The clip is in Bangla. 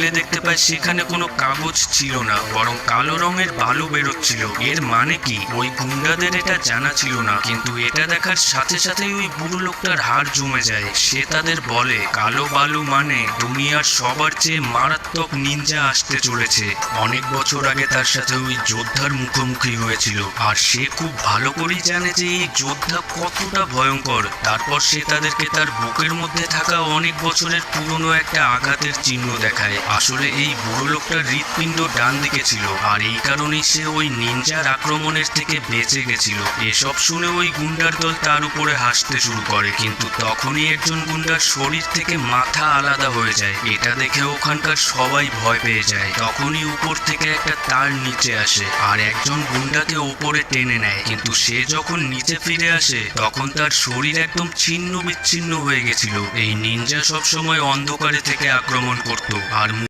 খুলে দেখতে পায় সেখানে কোনো কাগজ ছিল না, বরং কালো রঙের বালু বেরোচ্ছিল। এর মানে কি? ওই গুন্ডাদের এটা জানা ছিল না, কিন্তু এটা দেখার সাথে সাথেই ওই বুড়ো লোকটার হাড় জমে যায়। সে তাদের বলে কালো বালু মানে দুনিয়ার সবার চেয়ে মারাত্মক নিনজা আসতে চলেছে। অনেক বছর আগে তার সাথে ওই যোদ্ধার মুখোমুখি হয়েছিল, আর সে খুব ভালো করেই জানে যে এই যোদ্ধা কতটা ভয়ঙ্কর। তারপর সে তাদেরকে তার বুকের মধ্যে থাকা অনেক বছরের পুরনো একটা আঘাতের চিহ্ন দেখায়। আসলে এই বুড়ো লোকটার হৃৎপিণ্ড ডান দিকে ছিল, আর এই কারণেই সে ওই নিনজার আক্রমণের থেকে বেঁচে গেছিল। এসব শুনে ওই গুন্ডার দল তার উপরে হাসতে শুরু করে, কিন্তু তখনই একজন গুন্ডার শরীর থেকে মাথা আলাদা হয়ে যায়। এটা দেখে ওখানকার সবাই ভয় পেয়ে যায়। তখনই উপর থেকে একটা তার নিচে আসে আর একজন গুন্ডাকে উপরে টেনে নেয়, কিন্তু সে যখন নিচে ফিরে আসে তখন তার শরীর একদম ছিন্ন বিচ্ছিন্ন হয়ে গেছিল। এই নিনজা সবসময় অন্ধকারে থেকে আক্রমণ করত আর